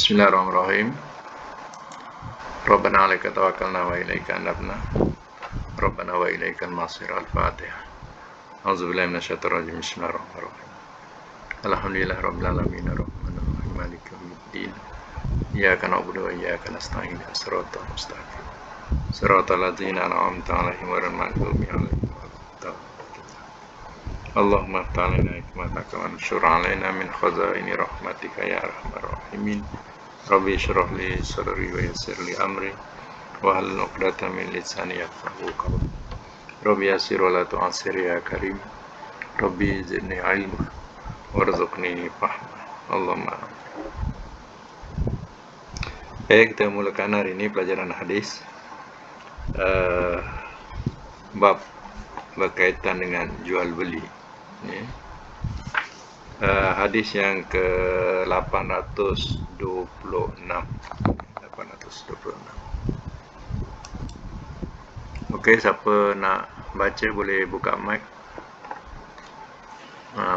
Bismillahirrahmanirrahim. Rabbana 'alaika tawakkalna wa ilaika anabna. Rabbana wa ilaikal masir. Al-Fatihah. A'udzubillahi minasyaitonir rajim. Bismillahirrahmanirrahim. Alhamdulillahirabbil alamin arrahmanir rahim maliki yaumiddin. Iyyaka na'budu wa iyyaka nasta'in. Shiratal mustaqim. Shiratal ladzina an'amta 'alaihim ghairil maghdubi 'alaihim waladdallin. Allahumma iftah 'alaina hikmataka wa anshur 'alaina min khazaini rahmatika ya arhamar rahimin. Rabbi shrah li sadri wa yassir li amri wa hlul 'uqdatam min lisani yafqahu qawli. Rabbi yassir wa la tu'assir ya karim. Rabbi zidni ilma warzuqni fahma. Allahumma. Baik, kita mulakan hari ini pelajaran hadis bab berkaitan dengan jual beli. Hadis yang ke 826. Okey, siapa nak baca boleh buka mic.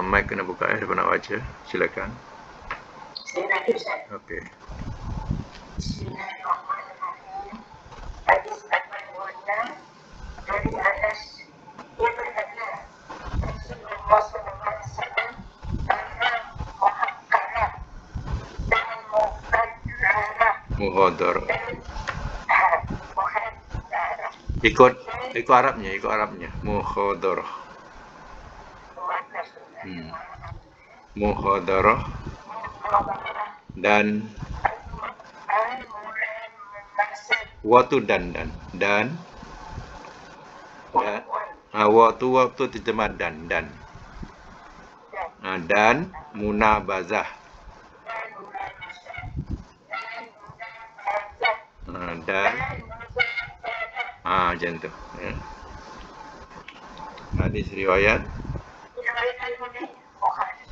Mic kena buka siapa nak baca. Silakan. Okey. Bismillahirrahmanirrahim. Hadis 86 dari Anas, dia berkata, Rasulullah SAW muhakkalah dan Muhadarah. muhadarah. Ikut Arabnya. Muhadarah. Muhadarah dan waktu dan waktu terjemah dan munabazah dan macam tu ya. Hadis riwayat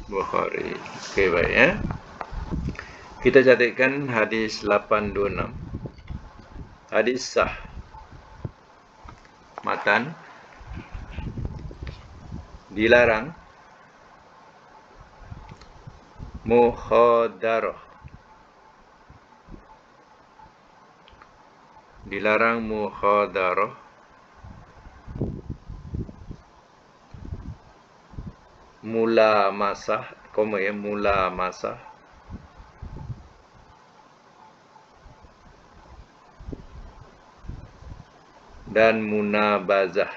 Bukhari. Okey, baik ya. Kita catatkan hadis 826. Hadis sah. Matan dilarang muhadarah. Dilarang muhadarah mulamasah, mulamasah dan munabazah.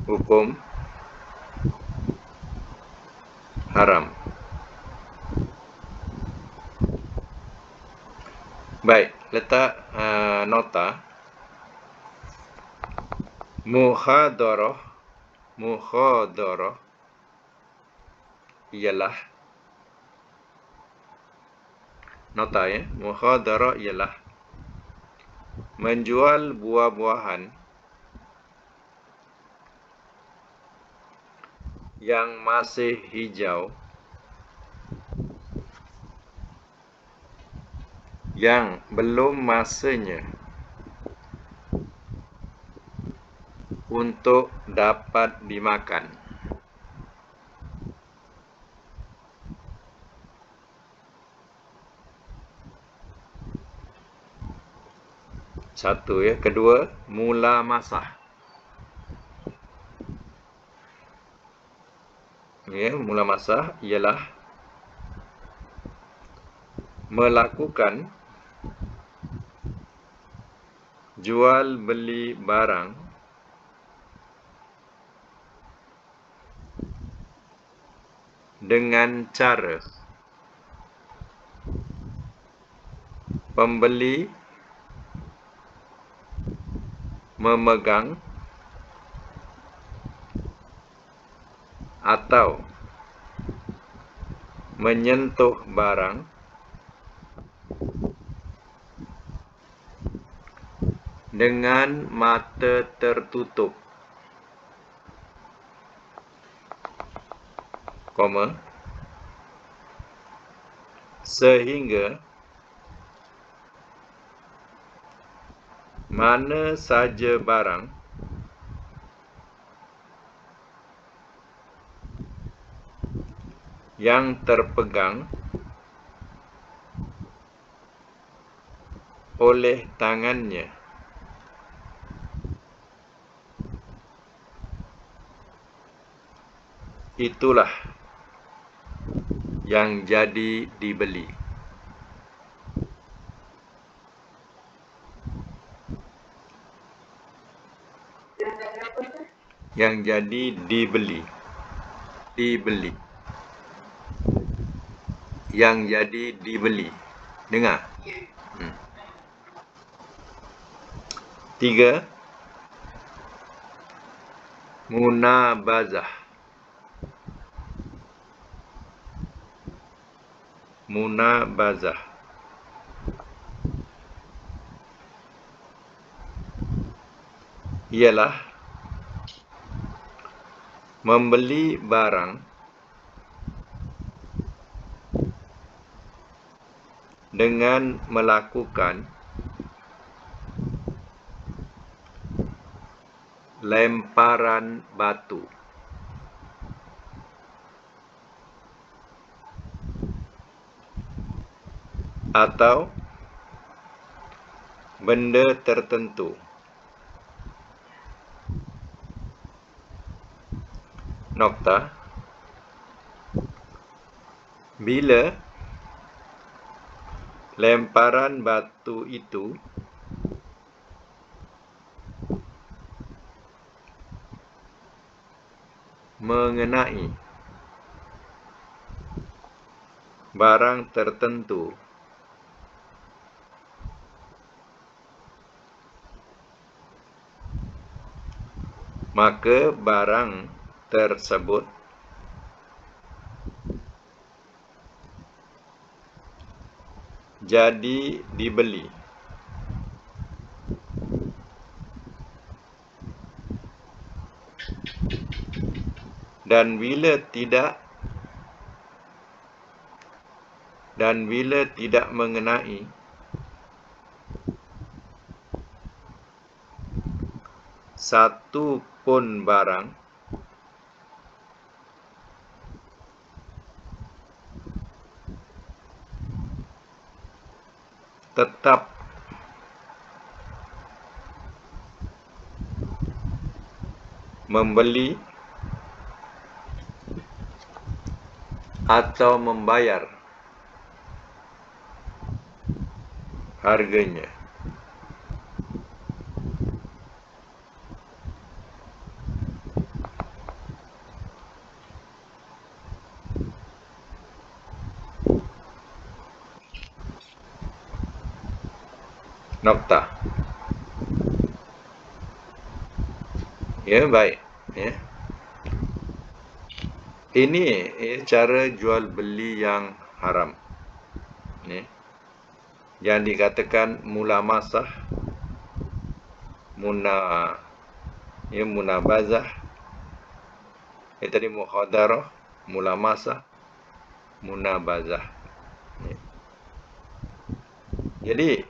Hukum haram. Baik, letak nota. Muhadarah ialah nota ya. Muhadarah ialah menjual buah-buahan yang masih hijau, yang belum masanya untuk dapat dimakan. Satu ya. Kedua, mulamasah. Ya, mulamasah ialah melakukan jual beli barang dengan cara pembeli memegang atau menyentuh barang dengan mata tertutup, sehingga mana saja barang yang terpegang oleh tangannya. Itulah yang jadi dibeli. Yang jadi dibeli. Dibeli. Yang jadi dibeli. Dengar. 3. Munabazah. Munabazah. Ialah membeli barang dengan melakukan lemparan batu atau benda tertentu. Nokta. Bila lemparan batu itu mengenai barang tertentu, maka barang tersebut jadi dibeli. Dan bila tidak mengenai satu pun barang, tetap membeli atau membayar harganya. Nokta. Ya, baik. Ya. Ini cara jual beli yang haram. Ya. Yang dikatakan mulamasah, munabazah, tadi muhadarah, mulamasah, munabazah. Ya. Jadi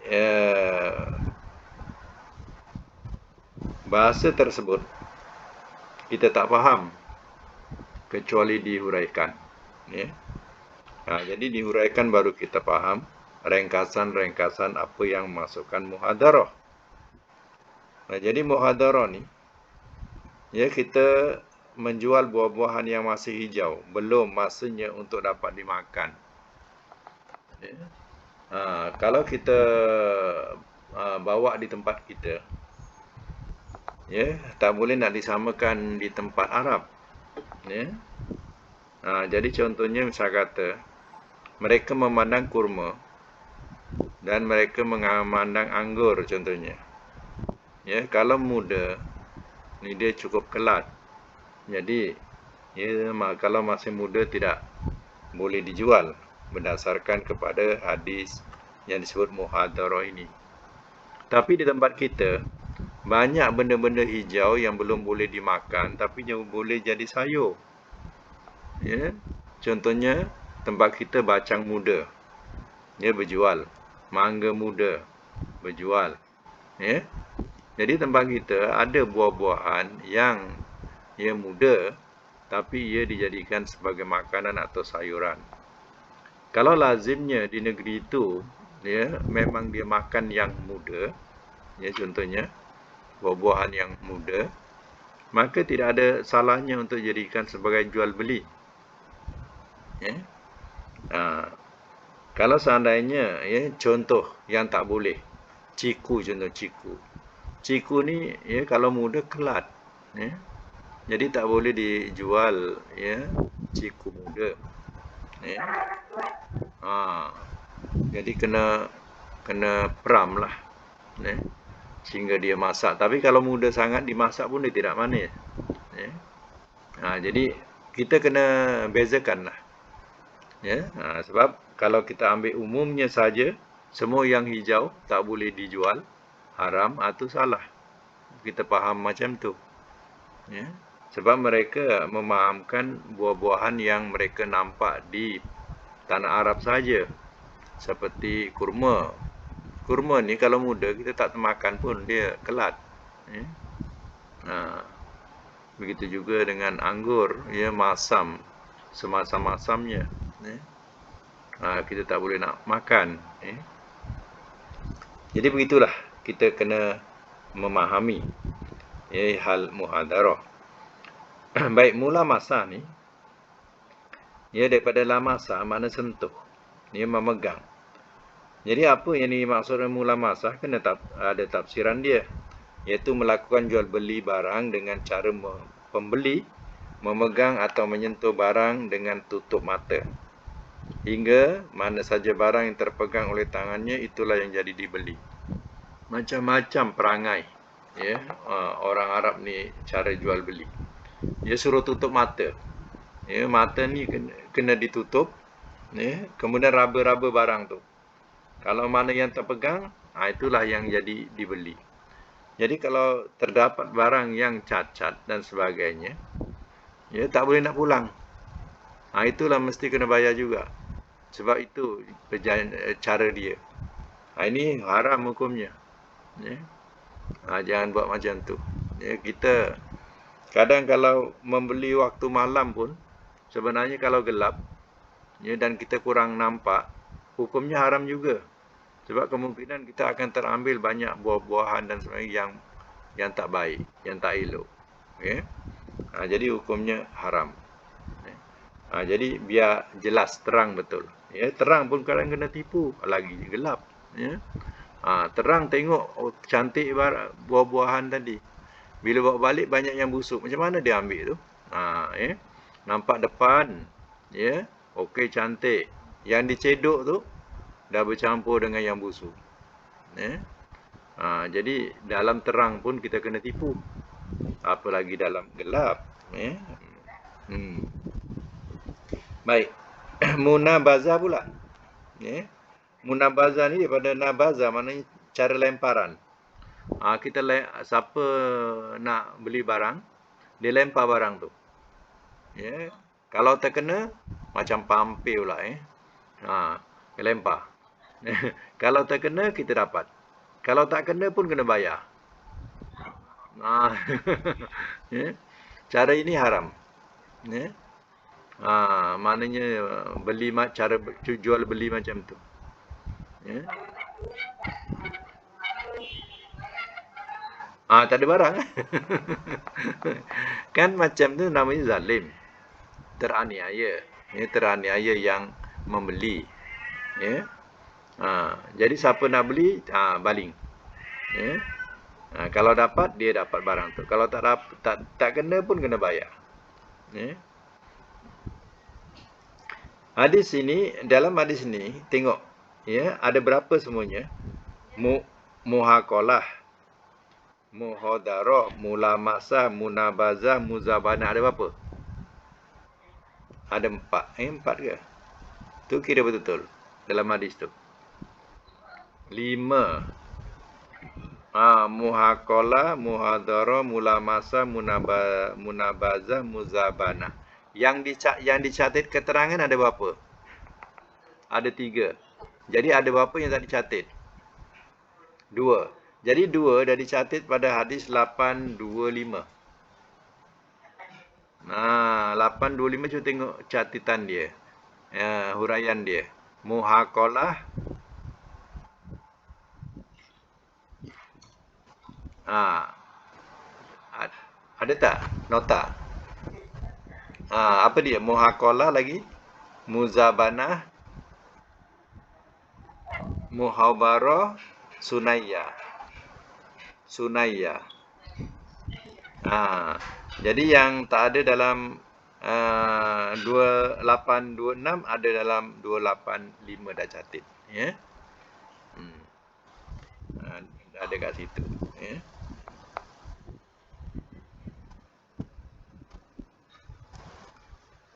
bahasa tersebut kita tak faham kecuali dihuraikan. Ya. Jadi dihuraikan baru kita faham ringkasan-ringkasan apa yang masukkan muhadarah. Jadi muhadarah ni, ya, kita menjual buah-buahan yang masih hijau, belum masanya untuk dapat dimakan. Ya. Kalau kita bawa di tempat kita, ya, tak boleh nak disamakan di tempat Arab. Ya. Jadi contohnya misal kata mereka memandang kurma dan mereka memandang anggur contohnya. Ya, kalau muda ni dia cukup kelat. Jadi kalau masih muda tidak boleh dijual berdasarkan kepada hadis yang disebut muhadarah ini. Tapi di tempat kita banyak benda-benda hijau yang belum boleh dimakan tapi yang boleh jadi sayur. Ya, contohnya tempat kita bacang muda, ya, berjual. Mangga muda berjual. Ya. Jadi tempat kita ada buah-buahan yang muda tapi ia dijadikan sebagai makanan atau sayuran. Kalau lazimnya di negeri itu, ya, memang dia makan yang muda, ya, contohnya buah-buahan yang muda, maka tidak ada salahnya untuk jadikan sebagai jual beli. Ya. Kalau seandainya, ya, contoh yang tak boleh, ciku, contoh ciku. Ciku ni, ya, kalau muda kelat, ya. Jadi tak boleh dijual, ya, ciku muda. Ya. Jadi kena peram lah, ya, sehingga dia masak. Tapi kalau muda sangat dimasak pun dia tidak manis. Ya. Jadi kita kena bezakan lah. Ya. Sebab kalau kita ambil umumnya saja, semua yang hijau tak boleh dijual, haram atau salah. Kita faham macam tu. Ya. Sebab mereka memahamkan buah-buahan yang mereka nampak di tanah Arab saja. Seperti kurma. Kurma ni kalau muda kita tak termakan pun dia kelat. Ya. Begitu juga dengan anggur, ya, masam, semasam-masamnya. Ya. Kita tak boleh nak makan. Ya. Jadi begitulah kita kena memahami, ya, hal muhadarah. Baik, mula masa ni, ya, daripada lamasa makna sentuh, ya, memegang. Jadi apa yang dimaksud mula masa kena ada tafsiran dia, iaitu melakukan jual beli barang dengan cara pembeli memegang atau menyentuh barang dengan tutup mata, hingga mana saja barang yang terpegang oleh tangannya itulah yang jadi dibeli. Macam-macam perangai, ya, orang Arab ni cara jual beli. Dia suruh tutup mata, ya, mata ni kena ditutup, ya, kemudian raba-raba barang tu. Kalau mana yang terpegang, itulah yang jadi dibeli. Jadi kalau terdapat barang yang cacat dan sebagainya, ya, tak boleh nak pulang. Itulah mesti kena bayar juga. Sebab itu cara dia. Ini haram hukumnya. Ya. Jangan buat macam tu. Ya, kita kadang kalau membeli waktu malam pun, sebenarnya kalau gelap, ya, dan kita kurang nampak, hukumnya haram juga. Sebab kemungkinan kita akan terambil banyak buah-buahan dan sebagainya yang tak baik, yang tak elok. Okay? Jadi hukumnya haram. Jadi biar jelas, terang betul. Ya, terang pun kadang kena tipu, lagi gelap. Ya. Terang tengok cantik buah-buahan tadi. Bila bawa balik banyak yang busuk. Macam mana dia ambil tu? Ya. Nampak depan, ya, okey, cantik. Yang dicedok tu dah bercampur dengan yang busuk. Ya. Jadi dalam terang pun kita kena tipu. Apalagi dalam gelap. Ya. Baik. Munabazah pula. Ya. Munabazah ni daripada nabazah, maknanya cara lemparan. Siapa nak beli barang, dia lempar barang tu. Ya. Kalau terkena, macam pampir pula. Dia lempar. Kalau terkena, kita dapat. Kalau tak kena pun kena bayar. Ya. Cara ini haram. Ya. Maknanya cara jual beli macam tu. Ya. Tak ada barang. Kan macam tu namanya zalim. Teraniaya. Ya, teraniaya yang membeli. Ya. Jadi siapa nak beli, baling. Ya. Kalau dapat, dia dapat barang tu. Kalau tak kena pun kena bayar. Ya. Hadis ini, dalam hadis ini, tengok, ya, ada berapa semuanya? Muhaqalah, muhadarah, mulamasa, munabazah, muzabana. Ada berapa? Ada 4. 4 ke? Tu kira betul-betul dalam hadis tu. 5. Muhaqalah, muhadarah, mulamasa, munabazah, muzabana. Yang dicatat keterangan ada berapa? Ada 3. Jadi ada berapa yang tak dicatat? 2. Jadi 2 dah dicatat pada hadis 825. 825 cuba tengok catatan dia. Huraian dia. Muhaqalah. Ada tak nota? Apa dia? Muhaqalah lagi? Muzabanah, Muhawarah, Sunayyah. Jadi yang tak ada dalam 2826 ada dalam 285 dah catat, ya. Ada kat situ, ya.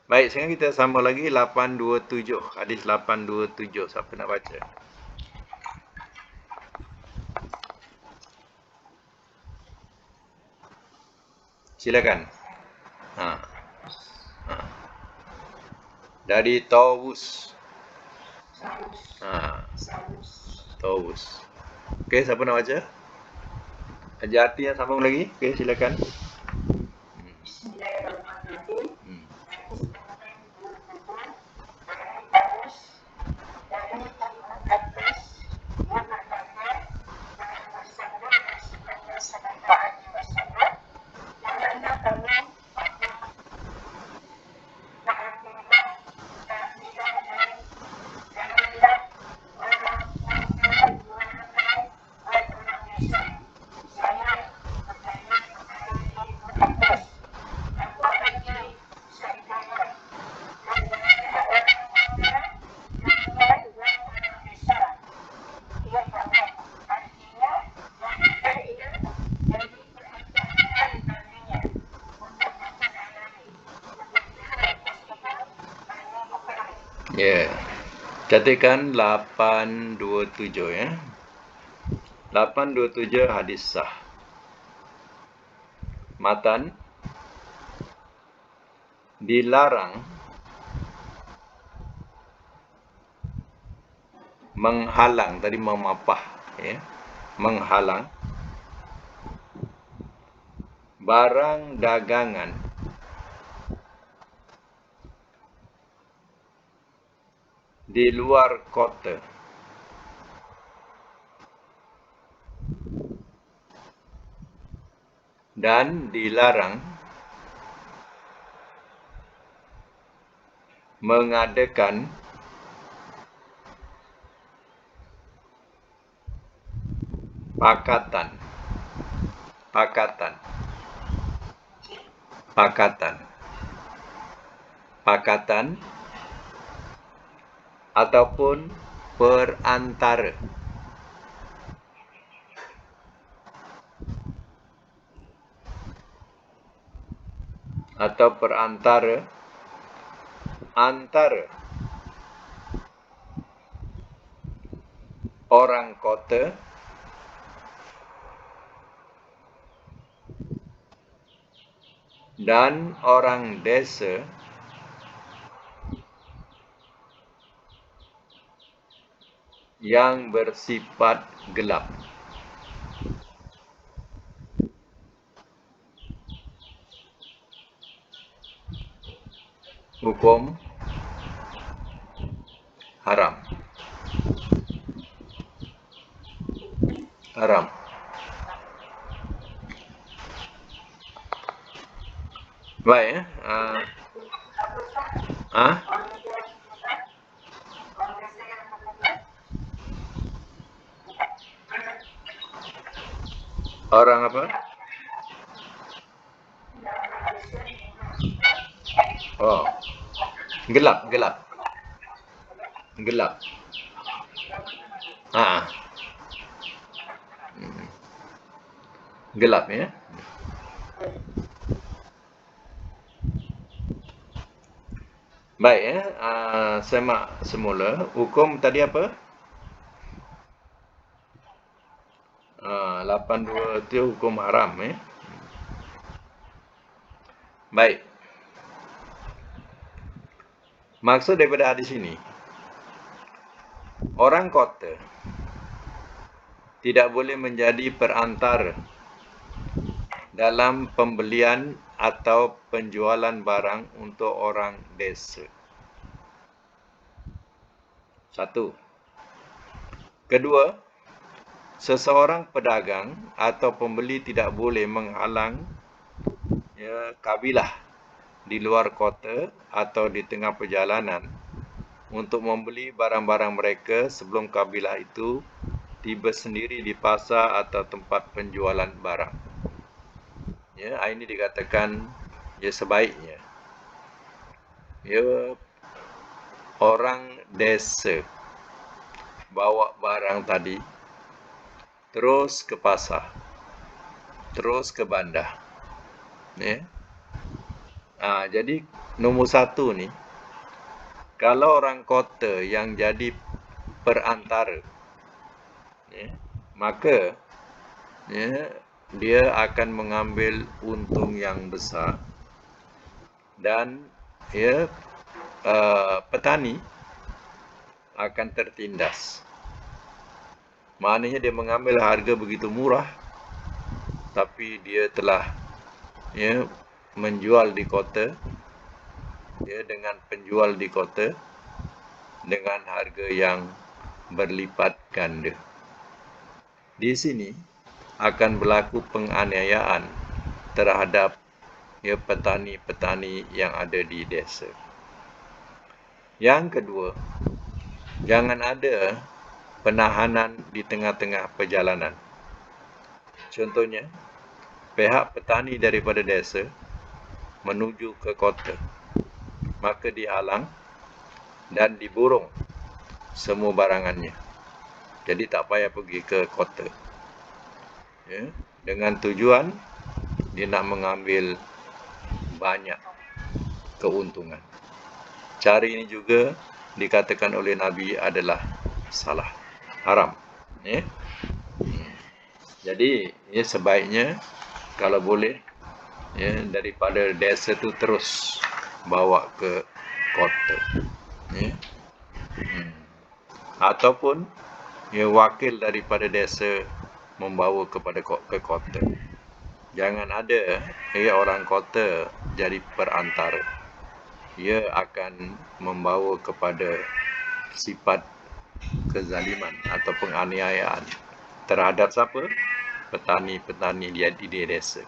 Baik, sekarang kita sambung lagi 827, hadis 827. Siapa nak baca? Silakan. Dari Tawus. Tawus. Okey, siapa nak baca? Haji Ati yang sambung lagi. Okey, silakan. Ya. Catatkan 827, ya. 827 hadis sah. Matan dilarang menghalang, tadi memapah, ya. Menghalang barang dagangan di luar kota dan dilarang mengadakan pakatan ataupun perantara antara orang kota dan orang desa yang bersifat gelap. Hukum haram. Baik, orang apa? Oh, gelap. Gelap, ya. Baik, ya. Semak semula. Hukum tadi apa? 82 itu hukum haram, ya. Baik. Maksud daripada hadis ini, orang kota tidak boleh menjadi perantara dalam pembelian atau penjualan barang untuk orang desa. 1. Kedua, seseorang pedagang atau pembeli tidak boleh menghalang kabilah di luar kota atau di tengah perjalanan untuk membeli barang-barang mereka sebelum kabilah itu tiba sendiri di pasar atau tempat penjualan barang. Ini dikatakan sebaiknya orang desa bawa barang tadi terus ke pasar, terus ke bandar. Jadi nombor 1 ni, kalau orang kota yang jadi perantara, maka dia akan mengambil untung yang besar dan petani akan tertindas. Maknanya dia mengambil harga begitu murah, tapi dia telah menjual di kota, dengan penjual di kota dengan harga yang berlipat ganda. Di sini akan berlaku penganiayaan terhadap petani-petani yang ada di desa. Yang kedua, jangan ada penahanan di tengah-tengah perjalanan. Contohnya, pihak petani daripada desa menuju ke kota, maka dihalang dan diborong semua barangannya. Jadi tak payah pergi ke kota. Dengan tujuan dia nak mengambil banyak keuntungan. Cara ini juga dikatakan oleh Nabi adalah salah, haram. Jadi sebaiknya kalau boleh daripada desa tu terus bawa ke kota. Ataupun wakil daripada desa membawa ke kota. Jangan ada orang kota jadi perantara. Ia akan membawa kepada sifat kezaliman atau penganiayaan terhadap siapa? Petani-petani di desa.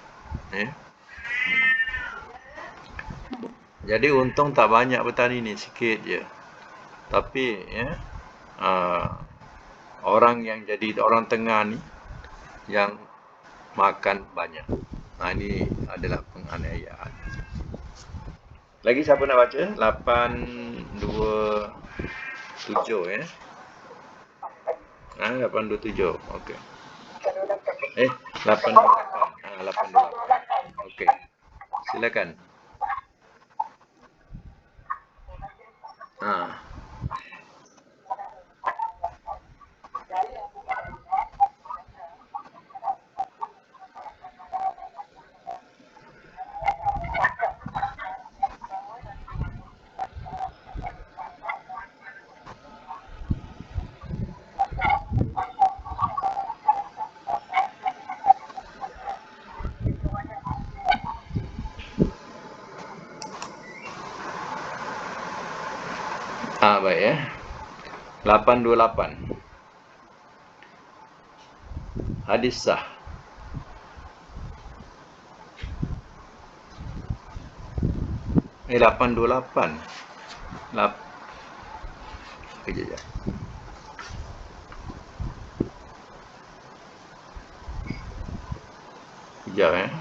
Jadi untung tak banyak petani ni, sikit je. Tapi orang yang jadi orang tengah ni yang makan banyak. Ini adalah penganiayaan. Lagi siapa nak baca? 827 827. Okey. 828. 828. Okey. Silakan. Baik 828. Hadis sah. Eh 828. Kejap. Kejap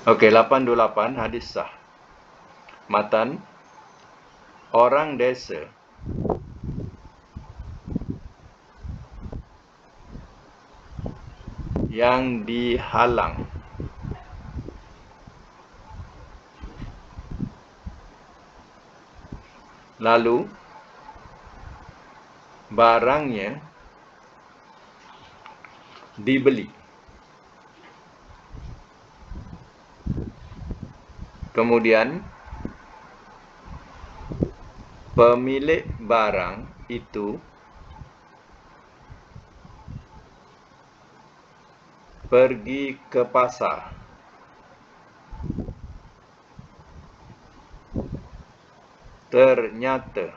Okey, 828 hadis sah. Matan, orang desa yang dihalang lalu barangnya dibeli, kemudian pemilik barang itu pergi ke pasar. Ternyata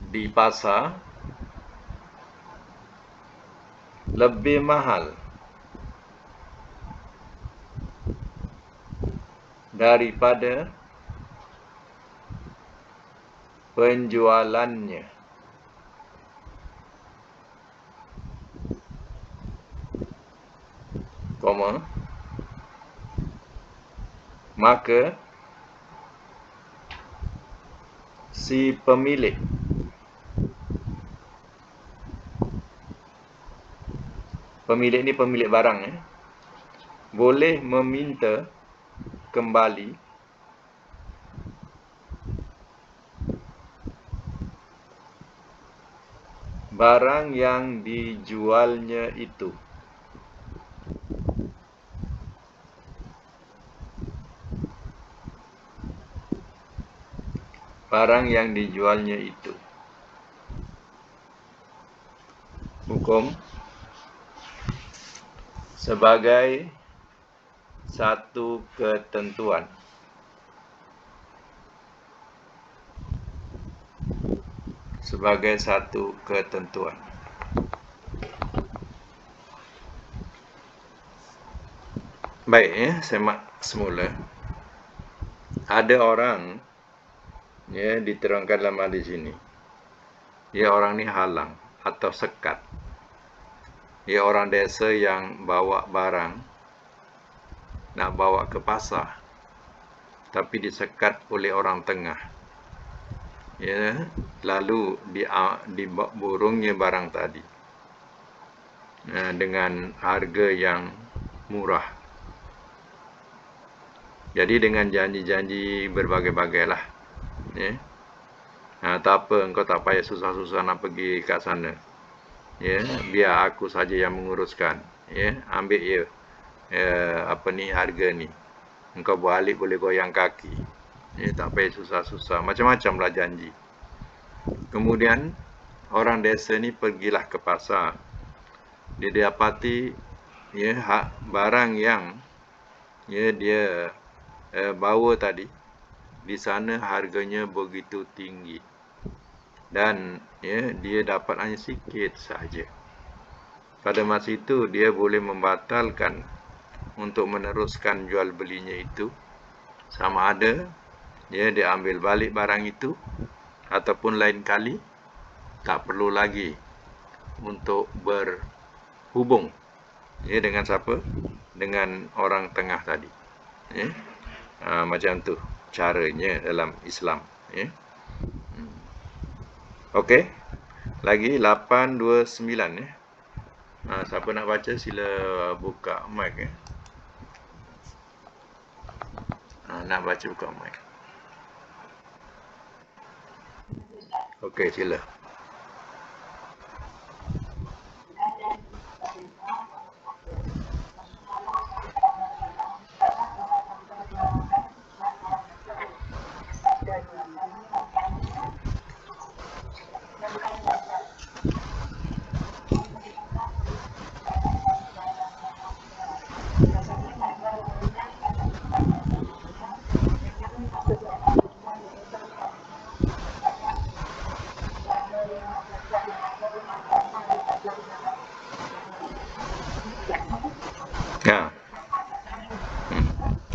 di pasar lebih mahal daripada penjualannya. Koma. Maka si pemilik ni pemilik barang boleh meminta kembali barang yang dijualnya itu. Barang yang dijualnya itu. Hukum sebagai satu ketentuan. Sebagai satu ketentuan. Baik, semak semula. Ada orang diterangkan dalam hadis ini. Orang ni halang atau sekat. Orang desa yang bawa barang nak bawa ke pasar, tapi disekat oleh orang tengah. Lalu diburungnya barang tadi dengan harga yang murah. Jadi dengan janji-janji berbagai-bagai lah. Tak apa, engkau tak payah susah-susah nak pergi kat sana. Biar aku saja yang menguruskan. Ambil harga ni. Engkau balik boleh goyang kaki. Tak payah susah-susah. Macam-macam lah janji. Kemudian orang desa ni pergilah ke pasar. Dia dapati barang yang dia bawa tadi di sana harganya begitu tinggi. Dan dia dapat hanya sikit sahaja. Pada masa itu dia boleh membatalkan untuk meneruskan jual belinya itu. Sama ada dia ambil balik barang itu, ataupun lain kali tak perlu lagi untuk berhubung dengan siapa? Dengan orang tengah tadi. Macam tu caranya dalam Islam. Okey. Lagi 829 siapa nak baca sila buka mic nak baca buka mic. Okey, sila.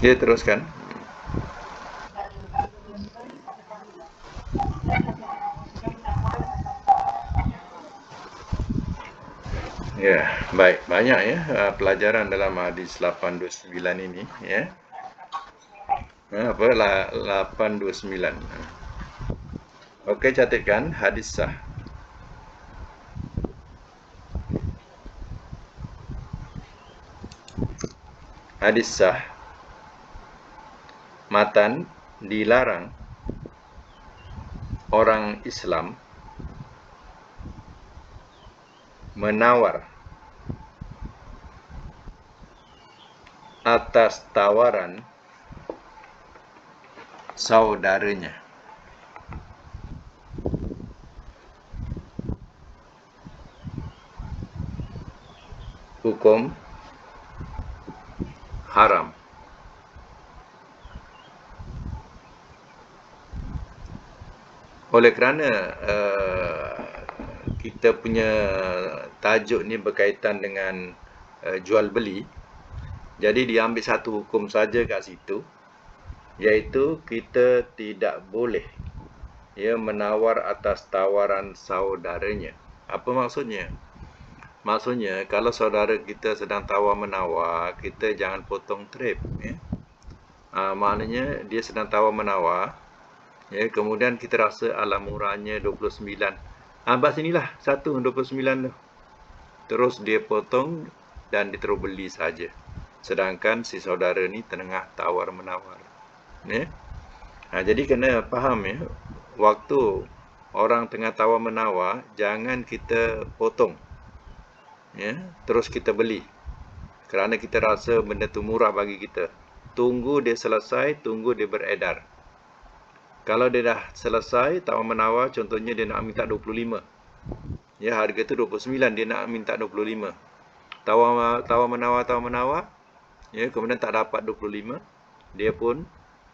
Dia teruskan. Baik. Banyak pelajaran dalam hadis 829 ini. 829. Okey, catatkan hadis sah. Hadis sah. Matan dilarang orang Islam menawar atas tawaran saudaranya. hukum haram. Oleh kerana kita punya tajuk ni berkaitan dengan jual beli, jadi diambil satu hukum saja kat situ, iaitu kita tidak boleh menawar atas tawaran saudaranya. Apa maksudnya? Maksudnya kalau saudara kita sedang tawar-menawar, kita jangan potong trip. Maknanya dia sedang tawar-menawar, kemudian kita rasa alah murahnya 29. Abang sinilah 29 tu. Terus dia potong dan dia terus beli saja. Sedangkan si saudara ni tengah tawar-menawar. Jadi kena faham waktu orang tengah tawar-menawar, jangan kita potong. Terus kita beli. Kerana kita rasa benda tu murah bagi kita. Tunggu dia selesai, tunggu dia beredar. Kalau dia dah selesai tawar-menawar, contohnya dia nak minta 25. Harga tu 29, dia nak minta 25. Tawar-menawar, kemudian tak dapat 25, dia pun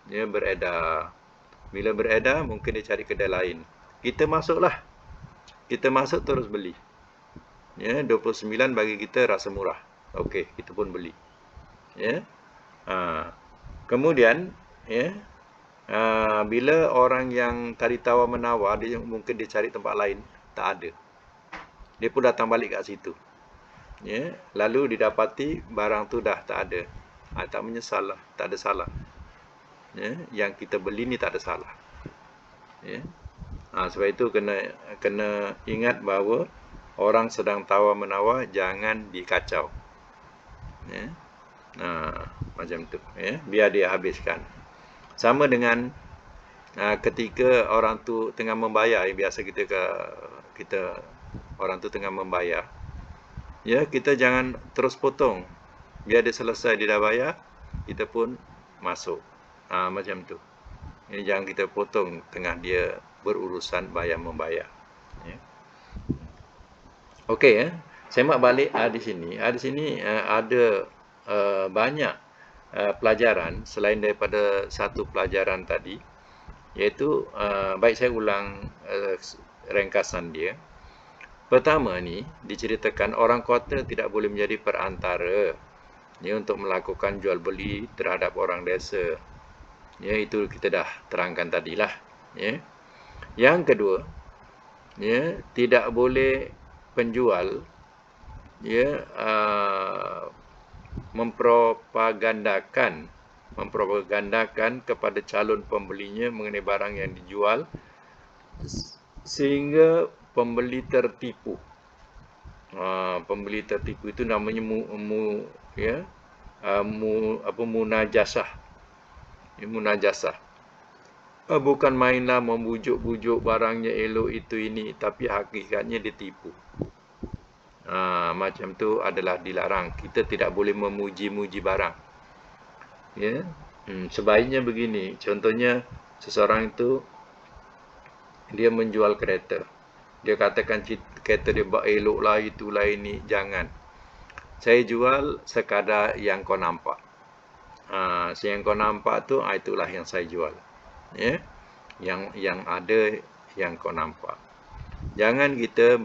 beredar. Bila beredar, mungkin dia cari kedai lain. Kita masuklah. Kita masuk terus beli. 29 bagi kita rasa murah. Okey, kita pun beli. Kemudian bila orang yang tadi tawar-menawar, mungkin dia cari tempat lain, tak ada. Dia pun datang balik kat situ. Lalu didapati barang tu dah tak ada. Tak menyesal lah, tak ada salah. Yang kita beli ni tak ada salah. Sebab itu kena ingat bahawa orang sedang tawar-menawar, jangan dikacau. Macam tu. Biar dia habiskan. Sama dengan ketika orang tu tengah membayar, biasa kita orang tu tengah membayar. Kita jangan terus potong. Biar dia selesai, dia dah bayar, kita pun masuk. Macam tu. Jangan kita potong tengah dia berurusan bayar-membayar. Okey, semak balik di sini. Di sini ada banyak pelajaran selain daripada satu pelajaran tadi, iaitu baik saya ulang ringkasan dia. Pertama ni diceritakan orang kota tidak boleh menjadi perantara untuk melakukan jual beli terhadap orang desa. Itu kita dah terangkan tadilah. Yang kedua, tidak boleh penjual mempropagandakan kepada calon pembelinya mengenai barang yang dijual sehingga pembeli tertipu. Pembeli tertipu itu namanya munajasah. Munajasah. Bukan mainlah membujuk-bujuk barangnya elok itu ini, tapi hakikatnya ditipu. Macam tu adalah dilarang. Kita tidak boleh memuji-muji barang. Sebaiknya begini. Contohnya, seseorang itu dia menjual kereta. Dia katakan kereta dia elok lah, itulah ini. Jangan. Saya jual sekadar yang kau nampak. Yang kau nampak tu, itulah yang saya jual. Yang ada yang kau nampak. Jangan kita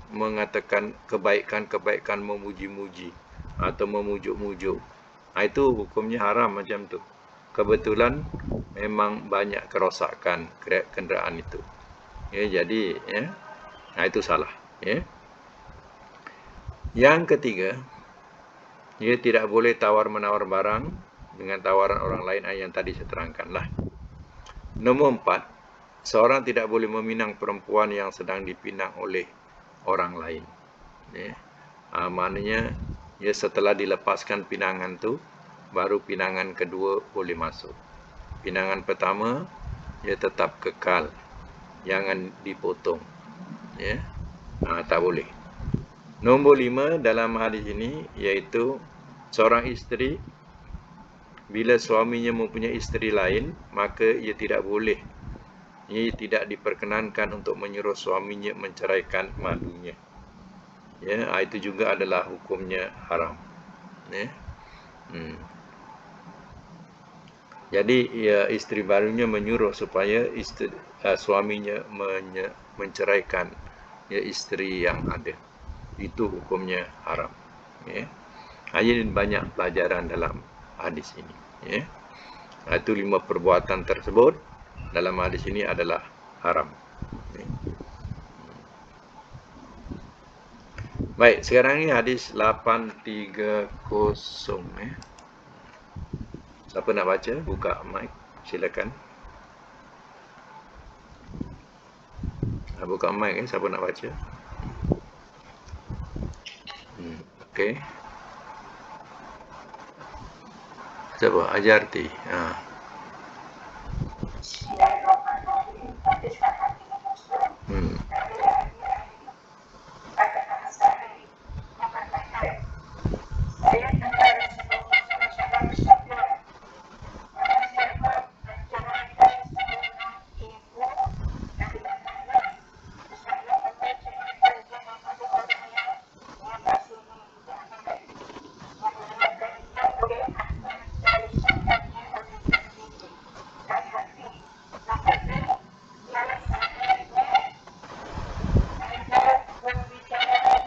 mengatakan kebaikan-kebaikan, memuji-muji atau memujuk-mujuk. Itu hukumnya haram macam tu. Kebetulan memang banyak kerosakan kenderaan itu. Jadi itu salah. Yang ketiga, tidak boleh tawar-menawar barang dengan tawaran orang lain yang tadi saya terangkanlah. Nombor 4, seorang tidak boleh meminang perempuan yang sedang dipinang oleh orang lain. Maknanya setelah dilepaskan pinangan tu, baru pinangan kedua boleh masuk. Pinangan pertama tetap kekal, jangan dipotong. Tak boleh. Nombor 5 dalam hadis ini, iaitu seorang isteri bila suaminya mempunyai isteri lain, maka ia tidak boleh, ia tidak diperkenankan untuk menyuruh suaminya menceraikan madunya. ya, itu juga adalah hukumnya haram. Ya. Jadi ya, isteri barunya menyuruh supaya suaminya menceraikan ya isteri yang ada. Itu hukumnya haram. Ya. Ini banyak pelajaran dalam hadis ini. Ya. Itu 5 perbuatan tersebut dalam hadis ini adalah haram. Ya. Baik, sekarang ini hadis 830. Ya. Siapa nak baca? Buka mic, silakan. Buka mic, siapa nak baca? Okey. Siapa? Ajarti. Bismillahirrahmanirrahim. Hadis 830. Dari Abi Ayyub Al-Ansari mengatakan, saya dengar Rasulullah SAW bersabda, barang siapa menceraikan seorang ibu dari anaknya, nescaya Allah ceraikan dia daripada orang yang dia kasihi di akhirat. Memuliakannya oleh Ahmad dari sahihnya oleh Tirmidzi dan Hakim. Nampaknya ialah sahihnya ada pembicaraan,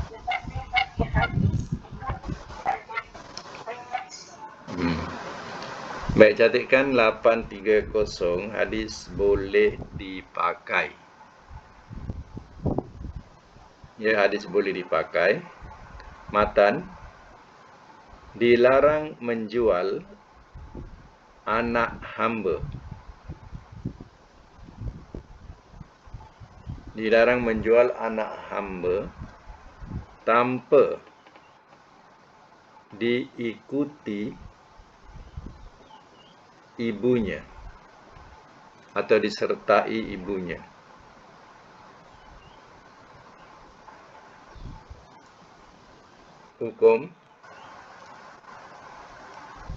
tetapi bagi hadis itu ada banyak. Baik, catatkan 830, hadis boleh dipakai. Ya, hadis boleh dipakai. Matan, dilarang menjual anak hamba. Dilarang menjual anak hamba tanpa diikuti ibunya atau disertai ibunya. Hukum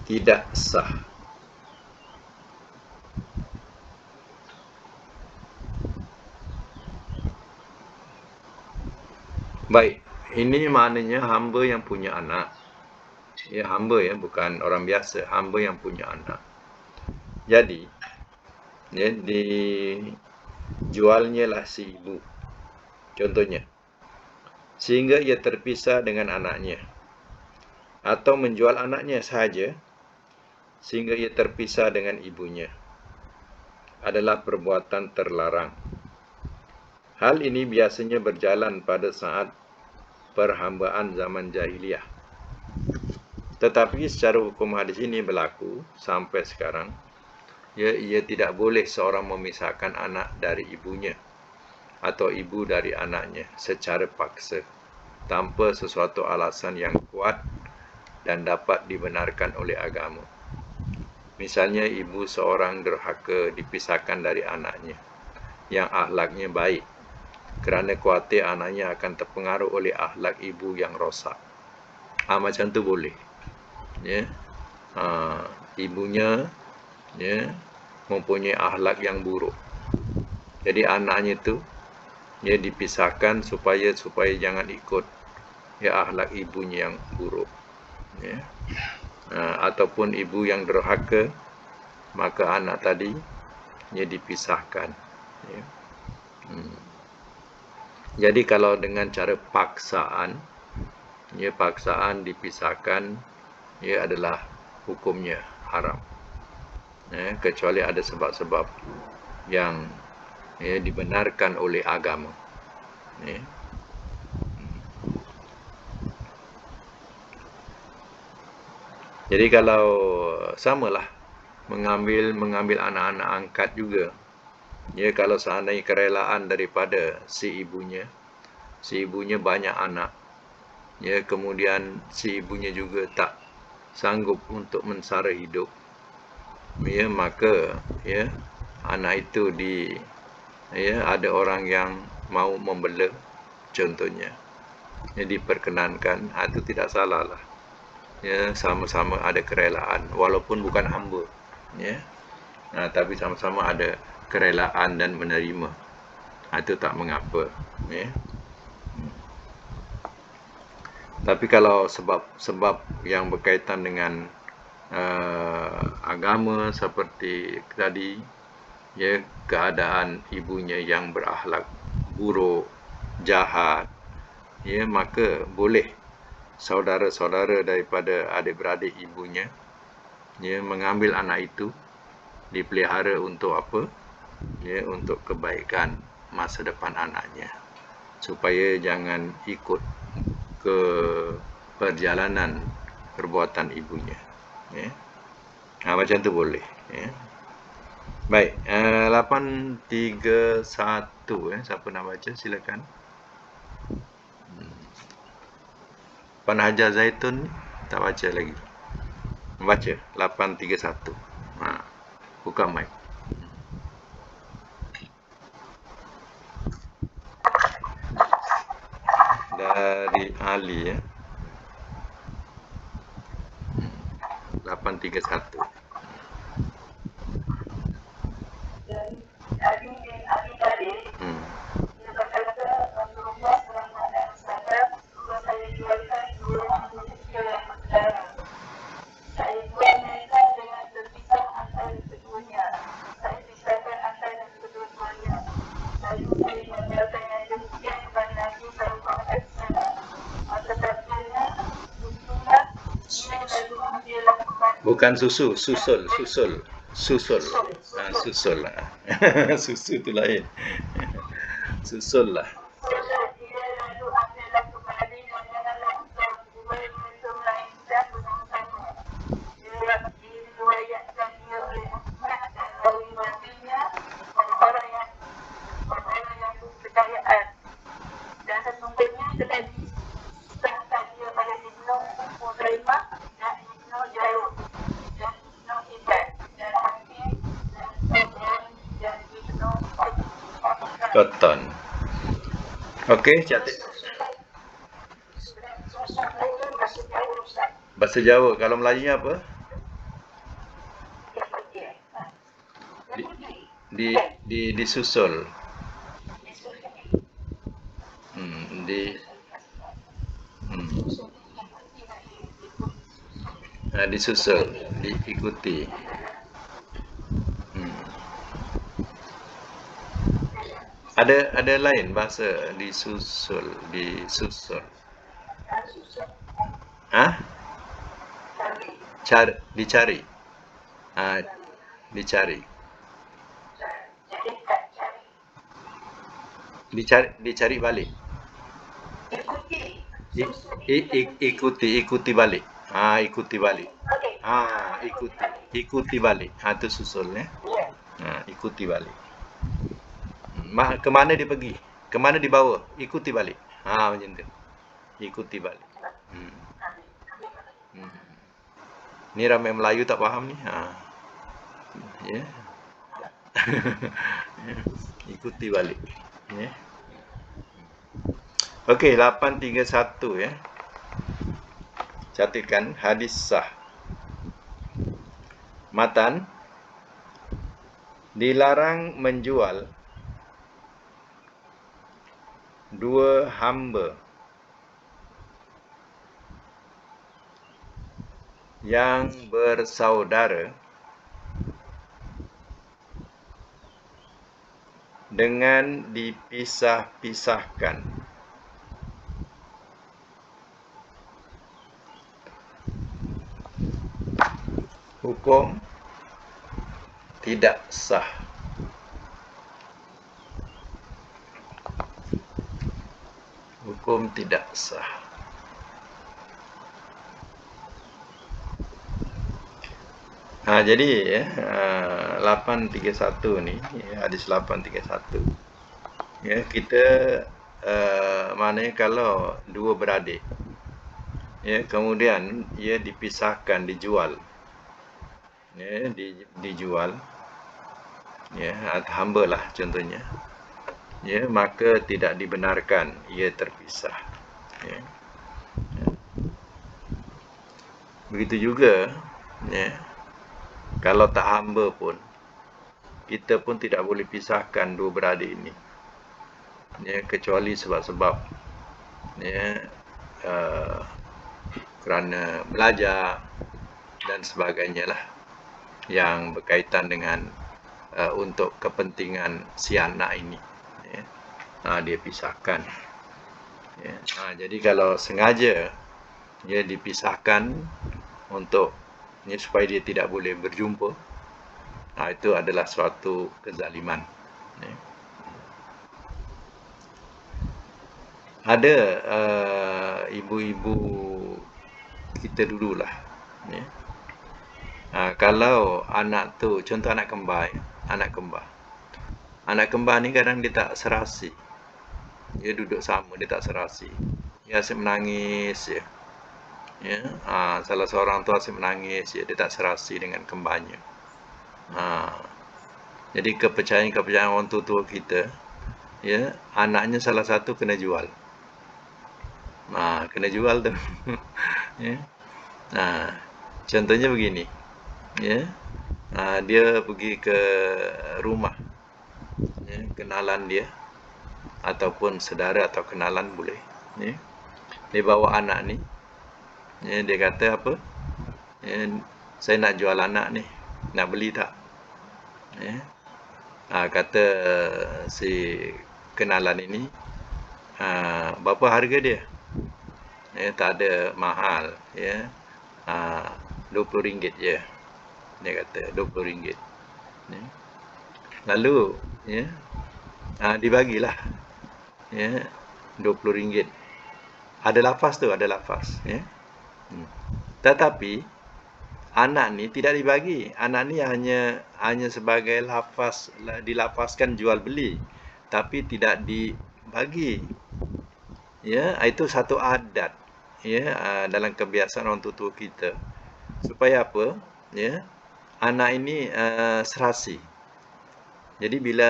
tidak sah. Baik, ini maknanya hamba yang punya anak. Ya, hamba ya, bukan orang biasa, hamba yang punya anak. Jadi, ya, dijualnya lah si ibu. Contohnya, sehingga ia terpisah dengan anaknya. Atau menjual anaknya sahaja sehingga ia terpisah dengan ibunya. Adalah perbuatan terlarang. Hal ini biasanya berjalan pada saat perhambaan zaman jahiliyah. Tetapi secara hukum hadis ini berlaku sampai sekarang. Ya, ia tidak boleh seorang memisahkan anak dari ibunya atau ibu dari anaknya secara paksa tanpa sesuatu alasan yang kuat dan dapat dibenarkan oleh agama. Misalnya, ibu seorang derhaka dipisahkan dari anaknya yang akhlaknya baik kerana khawatir anaknya akan terpengaruh oleh akhlak ibu yang rosak. Macam tu boleh. Ya. Ibunya ya, mempunyai akhlak yang buruk. Jadi anaknya tu dia dipisahkan supaya jangan ikut ya akhlak ibunya yang buruk. Ya. Ataupun ibu yang derhaka, maka anak tadi dia dipisahkan. Ya. Jadi kalau dengan cara paksaan, ya, paksaan dipisahkan, ia adalah hukumnya haram. Ya, kecuali ada sebab-sebab yang ya, dibenarkan oleh agama. Ya. Jadi kalau samalah mengambil anak-anak angkat juga. Ya, kalau seandainya kerelaan daripada si ibunya banyak anak. Ya, kemudian si ibunya juga tak sanggup untuk mensara hidup. Ya, maka ya anak itu ada orang yang mau membela, contohnya. Ya, diperkenankan, itu tidak salah lah. Ya, sama-sama ada kerelaan walaupun bukan hamba. Ya. Tapi sama-sama ada kerelaan dan menerima. Itu tak mengapa. Ya. Tapi kalau sebab yang berkaitan dengan agama seperti tadi, ya, keadaan ibunya yang berakhlak buruk, jahat, ya, maka boleh saudara-saudara daripada adik-beradik ibunya, ya, mengambil anak itu dipelihara untuk apa? Ya, untuk kebaikan masa depan anaknya, supaya jangan ikut ke perjalanan perbuatan ibunya, ya. Macam tu boleh, ya. Baik, 831, siapa nak baca silakan. Puan Hajar Zaitun tak baca lagi. Baca 831. Buka mic. Dari Ali, ya. 831. Ali bin Abi Thalib, dia berkata, Rasulullah SAW, saya jualkan dua manusia yang bersaudara. Saya jual mereka dengan terpisah antara keduanya. Saya pisahkan antara kedua-duanya. Lalu saya menjualkan yang demikian kepada Nabi SAW. Maka sabdanya, susulah dia lalu ambillah kepada. Bukan susu, susul. Susul lah. Susu tu lain. Susul lah. Dia lalu ambillah kepada dan janganlah engkau jual mereka melainkan bersama-sama. Diriwayatkan dia oleh Ahmad dan rawi matinya dan orang yang kepercayaan. Dan sesungguhnya telah disahkan dia pada Ibnu Khuzaimah dan Ibnu Jarud dan Ibnu Hibban dan Hakim dan Tabari dan Ibnu Qattan. Okey, catat. Bahasa Jawa. Kalau Melayunya apa? Disusul. Disusul, diikuti. Ada lain bahasa disusul. Dicari. Dicari balik. Ikuti balik. Ikuti balik. Ikuti balik. Tu susul, ya. Ikuti balik. Ke mana dia pergi? Ke mana dibawa? Ikuti balik. Macam tu. Ikuti balik. Ni ramai Melayu tak faham ni. Ya. Ikuti balik. Ya. Okey, 831, ya. Catatkan hadis sah. Matan, dilarang menjual dua hamba yang bersaudara dengan dipisah-pisahkan. Hukum tidak sah. Hukum tidak sah. Jadi, ya, 831 ni, ya, hadis 831. Ya, kita maknanya kalau dua beradik, ya, kemudian ia dipisahkan, dijual, ya, dijual, ya, hamba lah contohnya, ya, maka tidak dibenarkan ia terpisah, ya. Begitu juga, ya, kalau tak hamba pun, kita pun tidak boleh pisahkan dua beradik ini, ya, kecuali sebab-sebab, ya, kerana belajar dan sebagainya lah, yang berkaitan dengan untuk kepentingan si anak ini, ya. Dia pisahkan, ya. Jadi kalau sengaja dia dipisahkan untuk supaya dia tidak boleh berjumpa, itu adalah suatu kezaliman, ya. Ada ibu-ibu kita dululah, ya. Kalau anak tu, contoh anak kembar, anak kembar ni kadang dia tak serasi, dia duduk sama, dia tak serasi, dia asyik menangis je, ya. Salah seorang tu asyik menangis je, dia tak serasi dengan kembarnya. Jadi kepercayaan orang tua kita, ya, anaknya salah satu kena jual, kena jual tu. Ya. Contohnya begini, ya, dia pergi ke rumah, ya, kenalan dia ataupun saudara atau kenalan boleh, ya. Dia bawa anak ni, ya, dia kata apa, ya, saya nak jual anak ni, nak beli tak, ya. Kata si kenalan ini, berapa harga dia, ya, tak ada mahal, ya, RM20 je, dia kata RM20, ya. Lalu, ya, dibagilah, ya, RM20. Ada lafaz tu, ada lafaz, ya. Tetapi anak ni tidak dibagi, anak ni hanya sebagai lafaz, dilafazkan jual beli, tapi tidak dibagi, ya. Itu satu adat, ya, dalam kebiasaan orang tua kita, supaya apa, ya, anak ini serasi. Jadi bila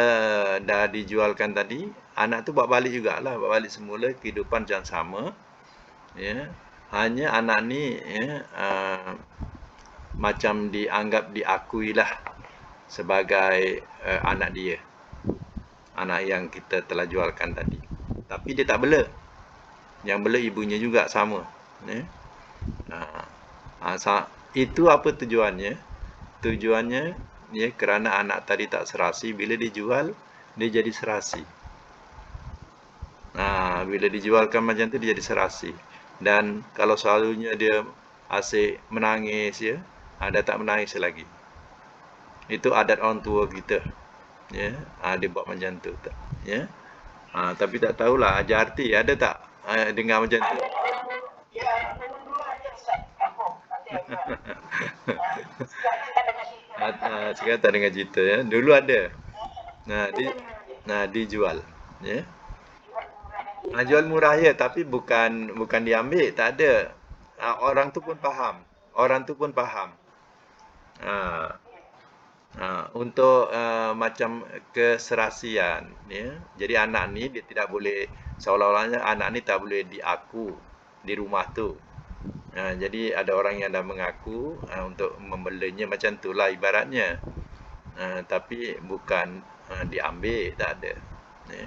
dah dijualkan tadi, anak tu buat balik jugalah, buat balik semula kehidupan yang sama, ya. Hanya anak ni, ya, macam dianggap, diakuilah sebagai anak dia, anak yang kita telah jualkan tadi. Tapi dia tak bela, yang bela ibunya juga sama, ya. Itu apa tujuannya? Tujuannya, ya, kerana anak tadi tak serasi, bila dijual dia jadi serasi. Bila dijualkan macam tu dia jadi serasi. Dan kalau selalunya dia asyik menangis, ya, dah tak menangis lagi. Itu adat orang tua kita, ya. Dia buat macam tu, ya. Tapi tak tahulah ajar arti ada tak dengar macam tu. Sekarang tak dengar cerita, ya. Dulu ada. Dijual, ya. Jual murah, ya, tapi bukan diambil, tak ada. Orang tu pun faham. Untuk macam keserasian, ya. Jadi anak ni dia tidak boleh, seolah-olahnya anak ni tak boleh diaku di rumah tu. Jadi ada orang yang dah mengaku untuk membelanya, macam itulah ibaratnya. Tapi bukan diambil, tak ada, ya.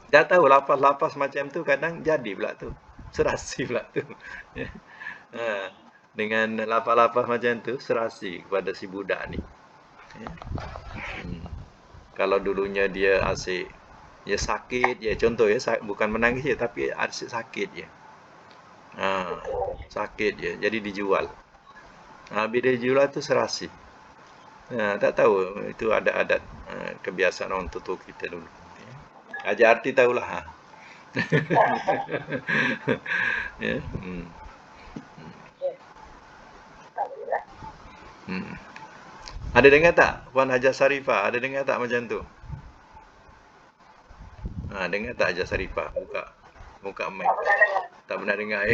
Dah tahu lafaz-lafaz macam tu kadang jadi pula tu, serasi pula tu, ya. Dengan lafaz-lafaz macam tu serasi kepada si budak ni, ya. Kalau dulunya dia asyik, ya, sakit, ya, contoh, ya, bukan menangis je, tapi asyik sakit je, sakit je, jadi dijual. Bila dijual tu serasi. Tak tahu, itu ada adat kebiasaan orang tua kita dulu, ya. Ajar arti tahulah. Ya. Ada dengar tak Puan Hajah Sarifah? Ada dengar tak macam tu? Dengar tak Hajah Sarifah? Buka mic. Tak pernah dengar,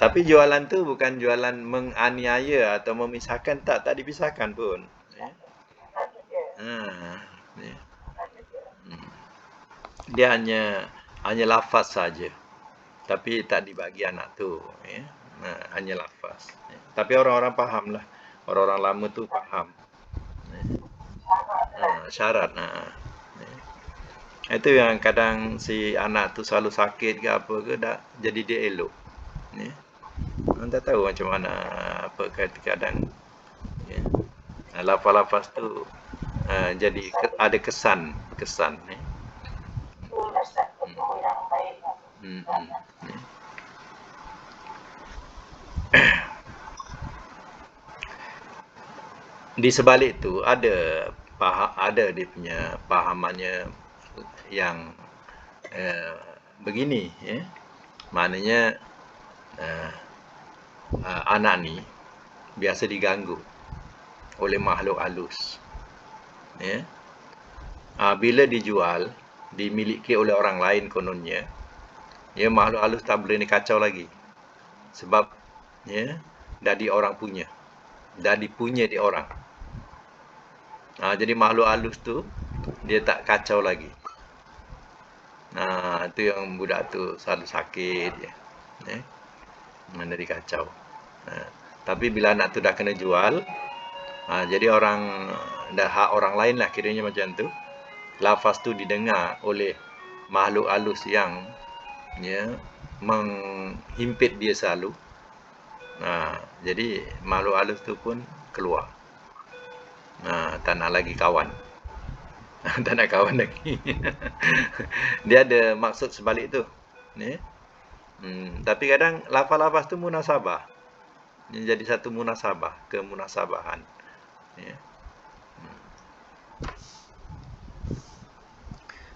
Tapi jualan tu bukan jualan menganiaya atau memisahkan, tak dipisahkan pun, ya. Ya. Dia hanya lafaz saja, tapi tak dibagi anak tu, ya. Hanya lafaz, ya. Tapi orang-orang faham lah, orang-orang lama tu faham, ya. Syarat, ya. Itu yang kadang si anak tu selalu sakit ke apa ke, dah jadi dia elok. Ya. Orang tak tahu macam mana apa kadang ya. Lafaz-lafaz tu jadi ada kesan ya. Ustaz, itu yang baik. Ya. Di sebalik tu ada dia punya pahamannya yang begini ya. Maknanya anak ni biasa diganggu oleh makhluk halus. Ya. Bila dijual, dimiliki oleh orang lain kononnya, ya makhluk halus tak boleh dikacau lagi. Sebab ya dah di orang punya. Dah dipunya di orang. Jadi makhluk halus tu dia tak kacau lagi. Itu yang budak tu selalu sakit je. Mana dikacau. Tapi bila anak tu dah kena jual, jadi orang dah hak orang lain lah kiranya macam tu. Lafaz tu didengar oleh makhluk halus yang ya menghimpit dia selalu. Jadi makhluk halus tu pun keluar. Tak nak lagi kawan. Tak nak kawan lagi. Dia ada maksud sebalik tu. Ya. Tapi kadang lafaz-lafaz tu munasabah. Jadi satu munasabah, kemunasabahan. Ya.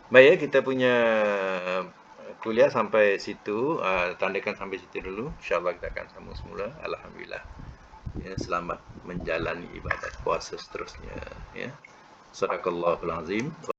Baik, kita punya kuliah sampai situ. Tandakan sampai situ dulu. InsyaAllah kita akan sambung semula. Alhamdulillah. Ya, selamat menjalani ibadat puasa seterusnya. Ya. Sadaqallahul azim.